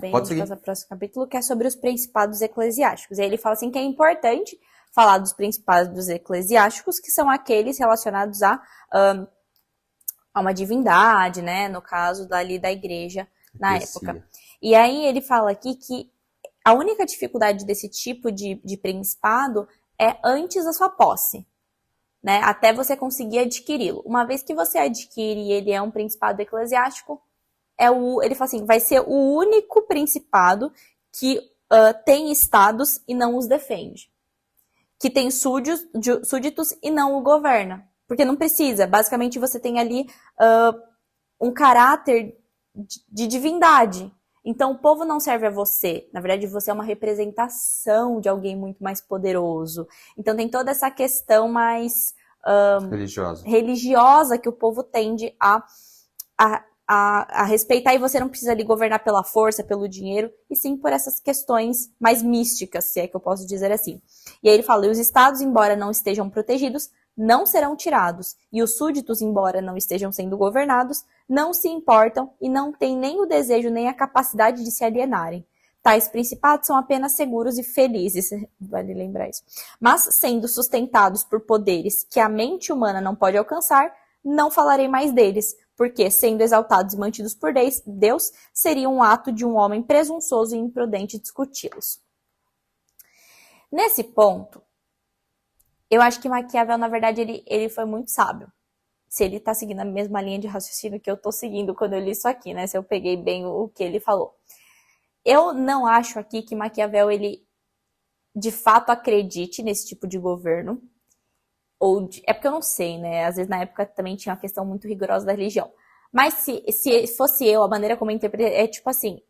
Bem, Pode a gente seguir. passa para o próximo capítulo, que é sobre os principados eclesiásticos. E aí ele fala assim que é importante falar dos principados eclesiásticos, que são aqueles relacionados a uma divindade, né? No caso dali da igreja na época. E aí ele fala aqui que a única dificuldade desse tipo de principado é antes da sua posse, né? Até você conseguir adquiri-lo. Uma vez que você adquire e ele é um principado eclesiástico, ele fala assim, vai ser o único principado que tem estados e não os defende. Que tem súditos e não o governa. Porque não precisa. Basicamente, você tem ali um caráter de divindade. Então, o povo não serve a você. Na verdade, você é uma representação de alguém muito mais poderoso. Então, tem toda essa questão mais religiosa que o povo tende a respeitar. E você não precisa ali governar pela força, pelo dinheiro, e sim por essas questões mais místicas, se é que eu posso dizer assim. E aí ele fala, e os estados, embora não estejam protegidos, não serão tirados, e os súditos, embora não estejam sendo governados, não se importam e não têm nem o desejo nem a capacidade de se alienarem. Tais principados são apenas seguros e felizes, vale lembrar isso. Mas, sendo sustentados por poderes que a mente humana não pode alcançar, não falarei mais deles, porque, sendo exaltados e mantidos por Deus, seria um ato de um homem presunçoso e imprudente discuti-los. Nesse ponto, eu acho que Maquiavel, na verdade, ele foi muito sábio. Se ele tá seguindo a mesma linha de raciocínio que eu tô seguindo quando eu li isso aqui, né? Se eu peguei bem o que ele falou. Eu não acho aqui que Maquiavel, ele de fato acredite nesse tipo de governo. É porque eu não sei, né? Às vezes na época também tinha uma questão muito rigorosa da religião. Mas se fosse eu, a maneira como eu interpretei é tipo assim,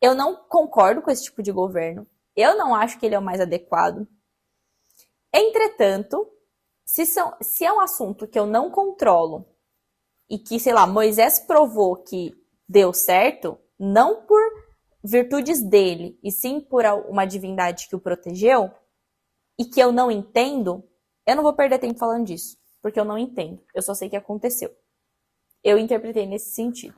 eu não concordo com esse tipo de governo. Eu não acho que ele é o mais adequado. Entretanto, se é um assunto que eu não controlo e que, sei lá, Moisés provou que deu certo, não por virtudes dele, e sim por uma divindade que o protegeu, e que eu não entendo, eu não vou perder tempo falando disso, porque eu não entendo. Eu só sei que aconteceu. Eu interpretei nesse sentido.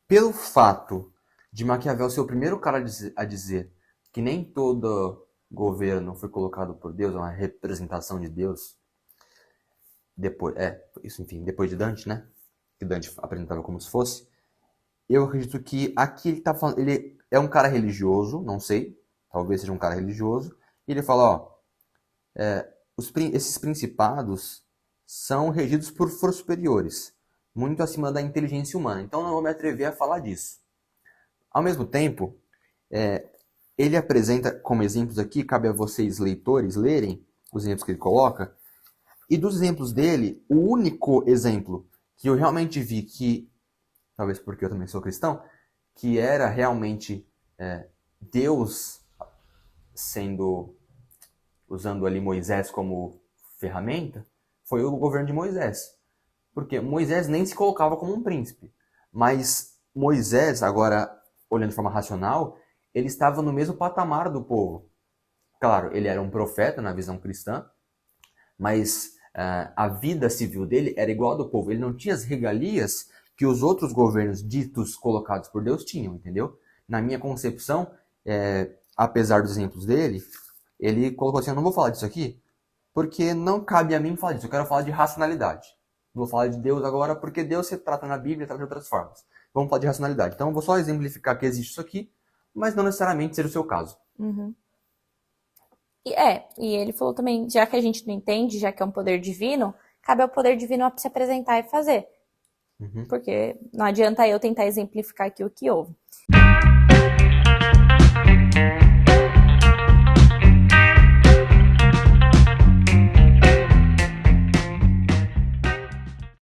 Pelo fato de Maquiavel ser o primeiro cara a dizer que nem todo governo foi colocado por Deus, é uma representação de Deus, depois de Dante, né? Que Dante apresentava como se fosse. Eu acredito que aqui ele tá falando, ele é um cara religioso, não sei, talvez seja um cara religioso, e ele fala, esses principados são regidos por forças superiores, muito acima da inteligência humana, então não vou me atrever a falar disso. Ao mesmo tempo, ele apresenta como exemplos aqui, cabe a vocês leitores lerem os exemplos que ele coloca, e dos exemplos dele, o único exemplo que eu realmente vi que, talvez porque eu também sou cristão, que era realmente Deus usando ali Moisés como ferramenta, foi o governo de Moisés. Porque Moisés nem se colocava como um príncipe. Mas Moisés, agora, olhando de forma racional, ele estava no mesmo patamar do povo. Claro, ele era um profeta na visão cristã, mas a vida civil dele era igual a do povo. Ele não tinha as regalias que os outros governos ditos colocados por Deus tinham, entendeu? Na minha concepção, apesar dos exemplos dele, ele colocou assim, eu não vou falar disso aqui, porque não cabe a mim falar disso, eu quero falar de racionalidade. Não vou falar de Deus agora, porque Deus se trata na Bíblia, trata de outras formas. Vamos falar de racionalidade. Então, eu vou só exemplificar que existe isso aqui, mas não necessariamente seja o seu caso. E ele falou também, já que a gente não entende, já que é um poder divino, cabe ao poder divino se apresentar e fazer. Porque não adianta eu tentar exemplificar aqui o que houve.